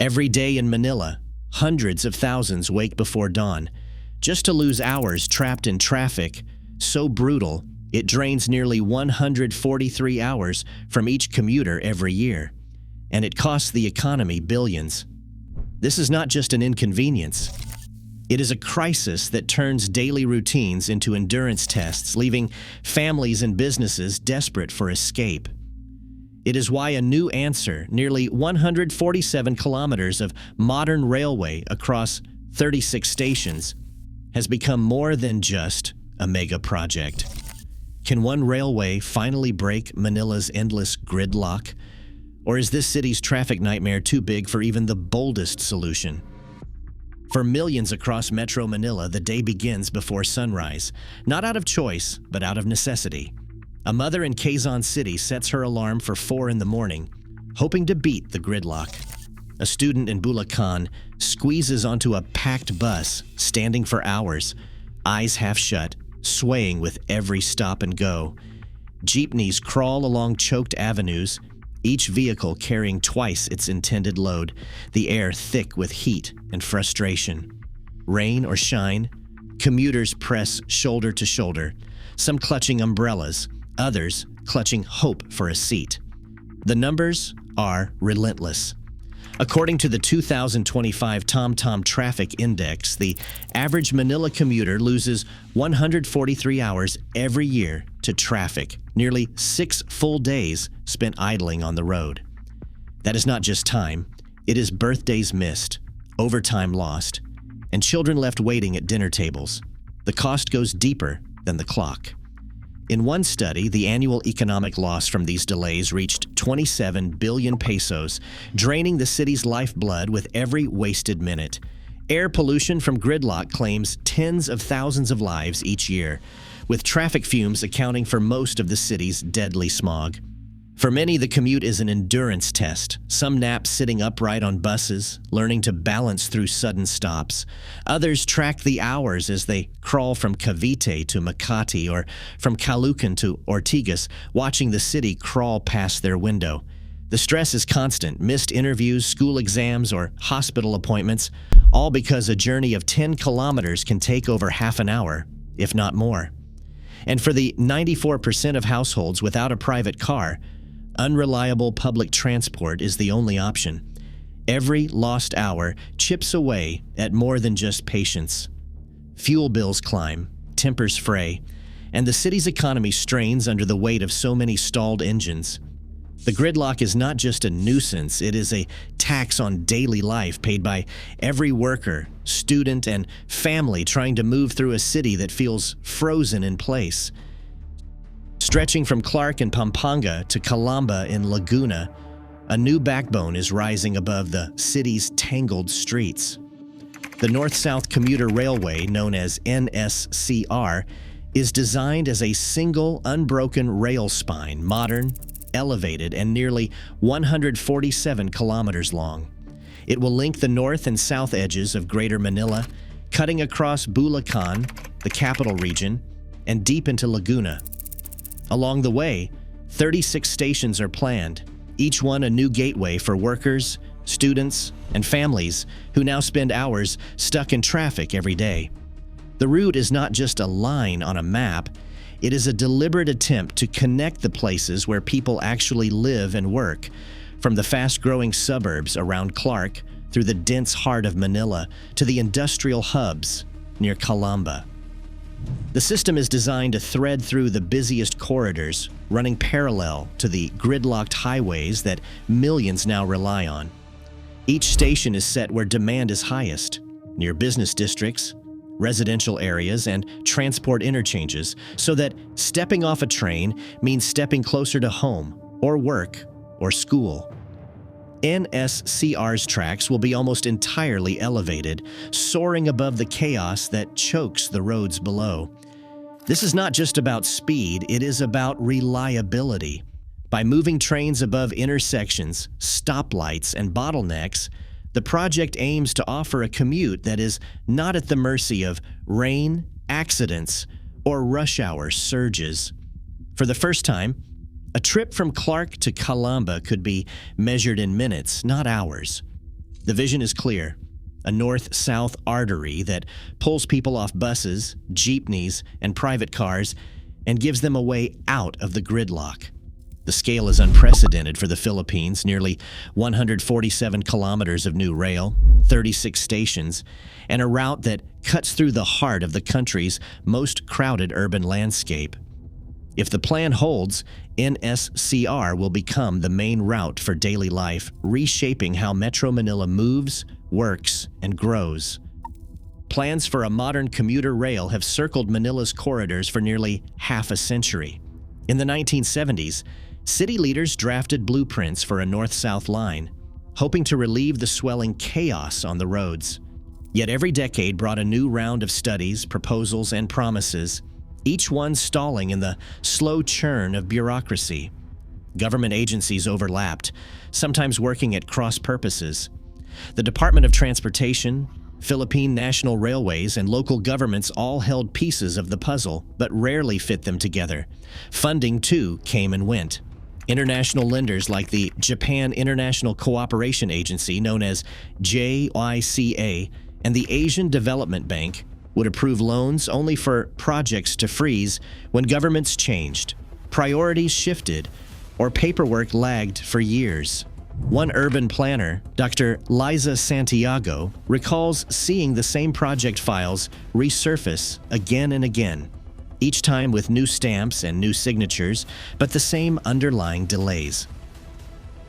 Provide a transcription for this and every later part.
Every day in Manila, hundreds of thousands wake before dawn, just to lose hours trapped in traffic so brutal it drains nearly 143 hours from each commuter every year, and it costs the economy billions. This is not just an inconvenience. It is a crisis that turns daily routines into endurance tests, leaving families and businesses desperate for escape. It is why a new answer, nearly 147 kilometers of modern railway across 36 stations, has become more than just a mega project. Can one railway finally break Manila's endless gridlock? Or is this city's traffic nightmare too big for even the boldest solution? For millions across Metro Manila, the day begins before sunrise, not out of choice, but out of necessity. A mother in Quezon City sets her alarm for 4 in the morning, hoping to beat the gridlock. A student in Bulacan squeezes onto a packed bus, standing for hours, eyes half shut, swaying with every stop and go. Jeepneys crawl along choked avenues, each vehicle carrying twice its intended load, the air thick with heat and frustration. Rain or shine, commuters press shoulder to shoulder, some clutching umbrellas, others clutching hope for a seat. The numbers are relentless. According to the 2025 TomTom Traffic Index, the average Manila commuter loses 143 hours every year to traffic, nearly 6 full days spent idling on the road. That is not just time, it is birthdays missed, overtime lost, and children left waiting at dinner tables. The cost goes deeper than the clock. In one study, the annual economic loss from these delays reached 27 billion pesos, draining the city's lifeblood with every wasted minute. Air pollution from gridlock claims tens of thousands of lives each year, with traffic fumes accounting for most of the city's deadly smog. For many, the commute is an endurance test. Some nap sitting upright on buses, learning to balance through sudden stops. Others track the hours as they crawl from Cavite to Makati or from Caloocan to Ortigas, watching the city crawl past their window. The stress is constant, missed interviews, school exams, or hospital appointments, all because a journey of 10 kilometers can take over half an hour, if not more. And for the 94% of households without a private car, unreliable public transport is the only option. Every lost hour chips away at more than just patience. Fuel bills climb, tempers fray, and the city's economy strains under the weight of so many stalled engines. The gridlock is not just a nuisance, it is a tax on daily life paid by every worker, student, and family trying to move through a city that feels frozen in place. Stretching from Clark in Pampanga to Calamba in Laguna, a new backbone is rising above the city's tangled streets. The North-South Commuter Railway, known as NSCR, is designed as a single, unbroken rail spine, modern, elevated, and nearly 147 kilometers long. It will link the north and south edges of Greater Manila, cutting across Bulacan, the capital region, and deep into Laguna. Along the way, 36 stations are planned, each one a new gateway for workers, students, and families who now spend hours stuck in traffic every day. The route is not just a line on a map, it is a deliberate attempt to connect the places where people actually live and work, from the fast-growing suburbs around Clark through the dense heart of Manila to the industrial hubs near Calamba. The system is designed to thread through the busiest corridors, running parallel to the gridlocked highways that millions now rely on. Each station is set where demand is highest, near business districts, residential areas, and transport interchanges, so that stepping off a train means stepping closer to home, or work, or school. NSCR's tracks will be almost entirely elevated, soaring above the chaos that chokes the roads below. This is not just about speed, it is about reliability. By moving trains above intersections, stoplights, and bottlenecks, the project aims to offer a commute that is not at the mercy of rain, accidents, or rush hour surges. For the first time, a trip from Clark to Calamba could be measured in minutes, not hours. The vision is clear: a north-south artery that pulls people off buses, jeepneys, and private cars and gives them a way out of the gridlock. The scale is unprecedented for the Philippines: nearly 147 kilometers of new rail, 36 stations, and a route that cuts through the heart of the country's most crowded urban landscape. If the plan holds, NSCR will become the main route for daily life, reshaping how Metro Manila moves, works, and grows. Plans for a modern commuter rail have circled Manila's corridors for nearly half a century. In the 1970s, city leaders drafted blueprints for a north-south line, hoping to relieve the swelling chaos on the roads. Yet every decade brought a new round of studies, proposals, and promises, each one stalling in the slow churn of bureaucracy. Government agencies overlapped, sometimes working at cross purposes. The Department of Transportation, Philippine National Railways, and local governments all held pieces of the puzzle, but rarely fit them together. Funding, too, came and went. International lenders like the Japan International Cooperation Agency, known as JICA, and the Asian Development Bank would approve loans only for projects to freeze when governments changed, priorities shifted, or paperwork lagged for years. One urban planner, Dr. Liza Santiago, recalls seeing the same project files resurface again and again, each time with new stamps and new signatures, but the same underlying delays.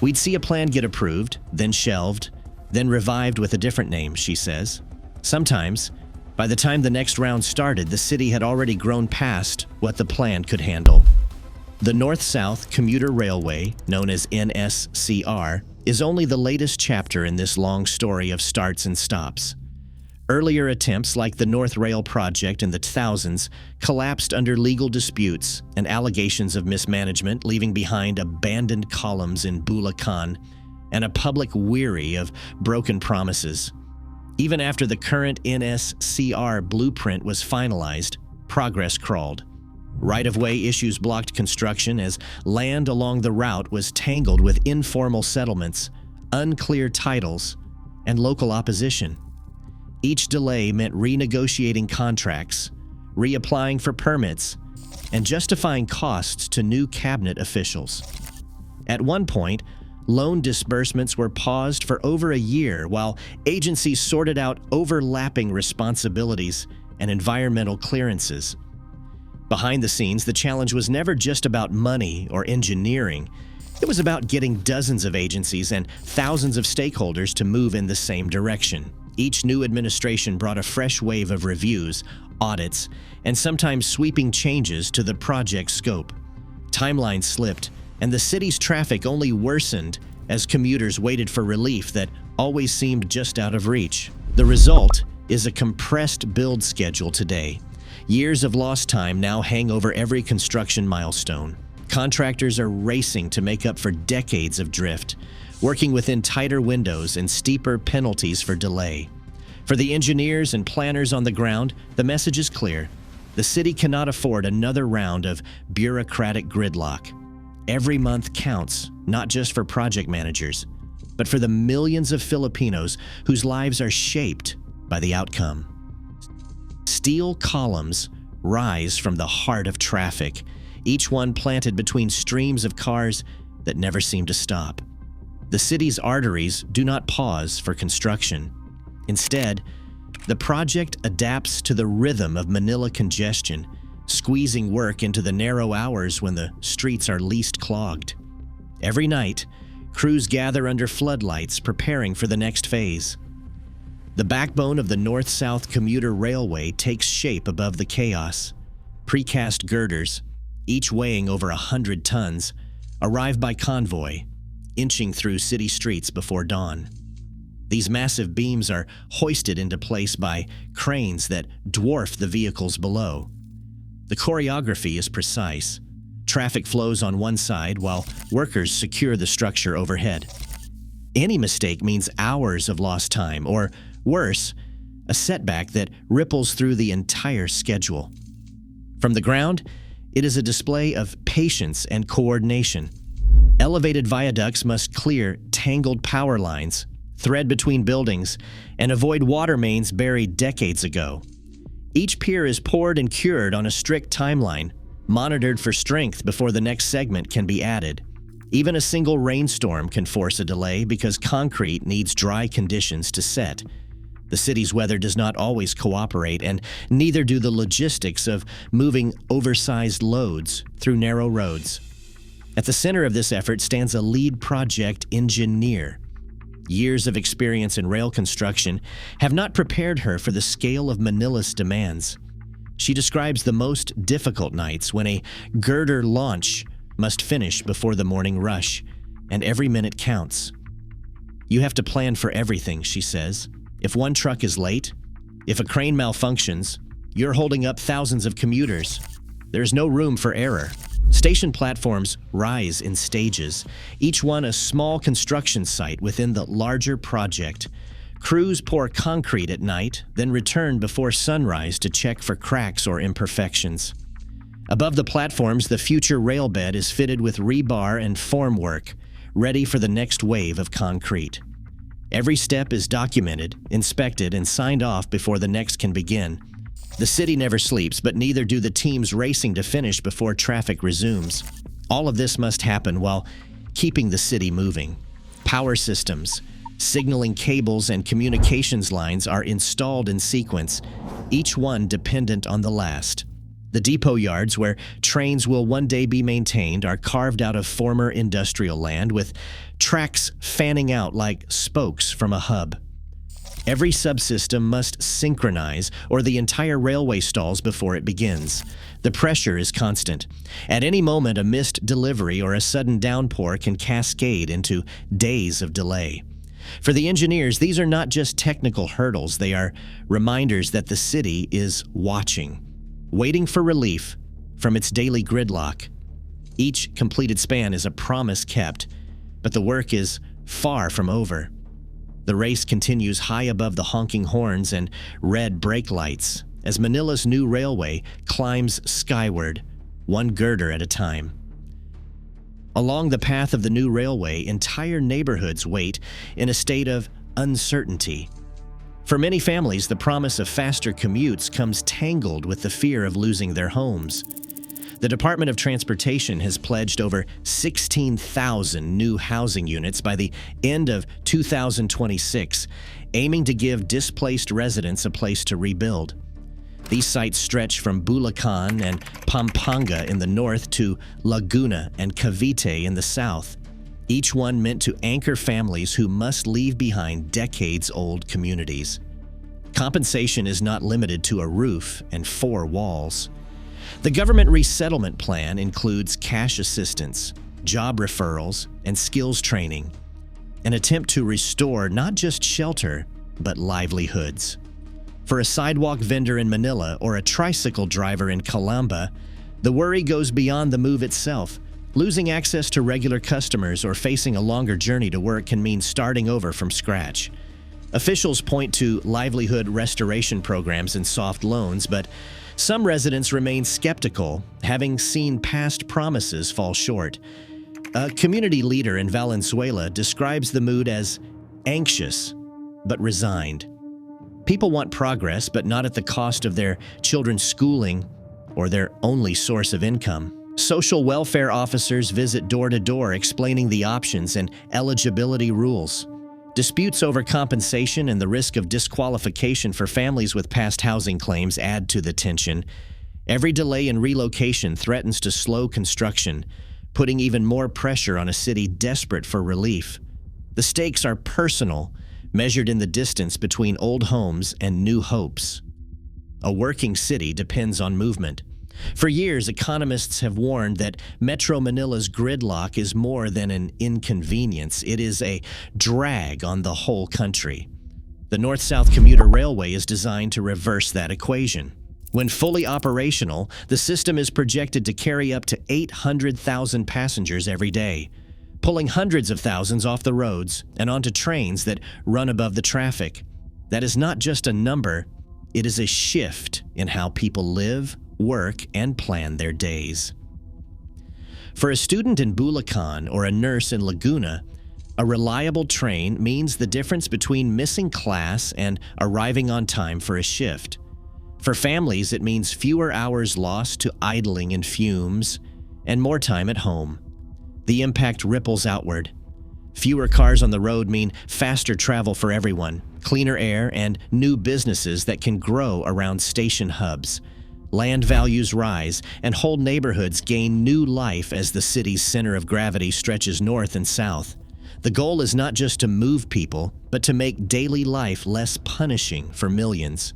We'd see a plan get approved, then shelved, then revived with a different name, she says. Sometimes, by the time the next round started, the city had already grown past what the plan could handle. The North-South Commuter Railway, known as NSCR, is only the latest chapter in this long story of starts and stops. Earlier attempts, like the North Rail project in the 2000s, collapsed under legal disputes and allegations of mismanagement, leaving behind abandoned columns in Bulacan and a public weary of broken promises. Even after the current NSCR blueprint was finalized, progress crawled. Right-of-way issues blocked construction as land along the route was tangled with informal settlements, unclear titles, and local opposition. Each delay meant renegotiating contracts, reapplying for permits, and justifying costs to new cabinet officials. At one point, loan disbursements were paused for over a year while agencies sorted out overlapping responsibilities and environmental clearances. Behind the scenes, the challenge was never just about money or engineering. It was about getting dozens of agencies and thousands of stakeholders to move in the same direction. Each new administration brought a fresh wave of reviews, audits, and sometimes sweeping changes to the project scope. Timelines slipped, and the city's traffic only worsened as commuters waited for relief that always seemed just out of reach. The result is a compressed build schedule today. Years of lost time now hang over every construction milestone. Contractors are racing to make up for decades of drift, working within tighter windows and steeper penalties for delay. For the engineers and planners on the ground, the message is clear. The city cannot afford another round of bureaucratic gridlock. Every month counts, not just for project managers, but for the millions of Filipinos whose lives are shaped by the outcome. Steel columns rise from the heart of traffic, each one planted between streams of cars that never seem to stop. The city's arteries do not pause for construction. Instead, the project adapts to the rhythm of Manila congestion, squeezing work into the narrow hours when the streets are least clogged. Every night, crews gather under floodlights preparing for the next phase. The backbone of the North-South Commuter Railway takes shape above the chaos. Precast girders, each weighing over 100 tons, arrive by convoy, inching through city streets before dawn. These massive beams are hoisted into place by cranes that dwarf the vehicles below. The choreography is precise. Traffic flows on one side while workers secure the structure overhead. Any mistake means hours of lost time, or worse, a setback that ripples through the entire schedule. From the ground, it is a display of patience and coordination. Elevated viaducts must clear tangled power lines, thread between buildings, and avoid water mains buried decades ago. Each pier is poured and cured on a strict timeline, monitored for strength before the next segment can be added. Even a single rainstorm can force a delay because concrete needs dry conditions to set. The city's weather does not always cooperate, and neither do the logistics of moving oversized loads through narrow roads. At the center of this effort stands a lead project engineer. Years of experience in rail construction have not prepared her for the scale of Manila's demands. She describes the most difficult nights when a girder launch must finish before the morning rush, and every minute counts. You have to plan for everything, she says. If one truck is late, if a crane malfunctions, you're holding up thousands of commuters. There's no room for error. Station platforms rise in stages, each one a small construction site within the larger project. Crews pour concrete at night, then return before sunrise to check for cracks or imperfections. Above the platforms, the future rail bed is fitted with rebar and formwork, ready for the next wave of concrete. Every step is documented, inspected, and signed off before the next can begin. The city never sleeps, but neither do the teams racing to finish before traffic resumes. All of this must happen while keeping the city moving. Power systems, signaling cables, and communications lines are installed in sequence, each one dependent on the last. The depot yards where trains will one day be maintained are carved out of former industrial land, with tracks fanning out like spokes from a hub. Every subsystem must synchronize, or the entire railway stalls before it begins. The pressure is constant. At any moment, a missed delivery or a sudden downpour can cascade into days of delay. For the engineers, these are not just technical hurdles, they are reminders that the city is watching, waiting for relief from its daily gridlock. Each completed span is a promise kept, but the work is far from over. The race continues high above the honking horns and red brake lights as Manila's new railway climbs skyward, one girder at a time. Along the path of the new railway, entire neighborhoods wait in a state of uncertainty. For many families, the promise of faster commutes comes tangled with the fear of losing their homes. The Department of Transportation has pledged over 16,000 new housing units by the end of 2026, aiming to give displaced residents a place to rebuild. These sites stretch from Bulacan and Pampanga in the north to Laguna and Cavite in the south, each one meant to anchor families who must leave behind decades-old communities. Compensation is not limited to a roof and four walls. The government resettlement plan includes cash assistance, job referrals, and skills training, an attempt to restore not just shelter, but livelihoods. For a sidewalk vendor in Manila or a tricycle driver in Calamba, the worry goes beyond the move itself. Losing access to regular customers or facing a longer journey to work can mean starting over from scratch. Officials point to livelihood restoration programs and soft loans, but some residents remain skeptical, having seen past promises fall short. A community leader in Valenzuela describes the mood as anxious but resigned. People want progress, but not at the cost of their children's schooling or their only source of income. Social welfare officers visit door to door explaining the options and eligibility rules. Disputes over compensation and the risk of disqualification for families with past housing claims add to the tension. Every delay in relocation threatens to slow construction, putting even more pressure on a city desperate for relief. The stakes are personal, measured in the distance between old homes and new hopes. A working city depends on movement. For years, economists have warned that Metro Manila's gridlock is more than an inconvenience. It is a drag on the whole country. The North-South Commuter Railway is designed to reverse that equation. When fully operational, the system is projected to carry up to 800,000 passengers every day, pulling hundreds of thousands off the roads and onto trains that run above the traffic. That is not just a number, it is a shift in how people live, work, and plan their days. For a student in Bulacan or a nurse in Laguna, A reliable train means the difference between missing class and arriving on time for a shift. For families, it means fewer hours lost to idling in fumes and more time at home. The impact ripples outward. Fewer cars on the road mean faster travel for everyone, cleaner air, and new businesses that can grow around station hubs. Land values rise, and whole neighborhoods gain new life as the city's center of gravity stretches north and south. The goal is not just to move people, but to make daily life less punishing for millions.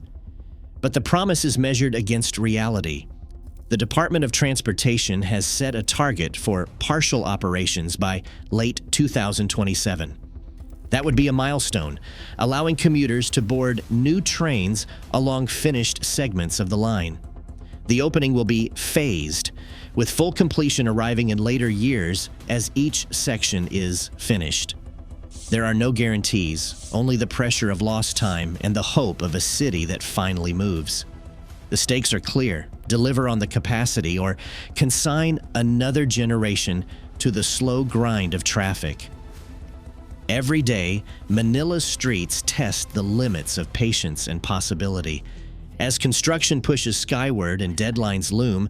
But the promise is measured against reality. The Department of Transportation has set a target for partial operations by late 2027. That would be a milestone, allowing commuters to board new trains along finished segments of the line. The opening will be phased, with full completion arriving in later years as each section is finished. There are no guarantees, only the pressure of lost time and the hope of a city that finally moves. The stakes are clear: deliver on the capacity or consign another generation to the slow grind of traffic. Every day, Manila's streets test the limits of patience and possibility. As construction pushes skyward and deadlines loom,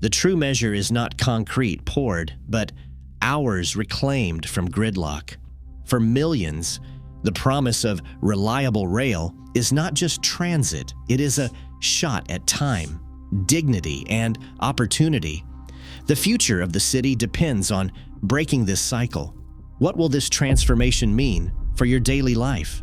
the true measure is not concrete poured, but hours reclaimed from gridlock. For millions, the promise of reliable rail is not just transit, it is a shot at time, dignity, and opportunity. The future of the city depends on breaking this cycle. What will this transformation mean for your daily life?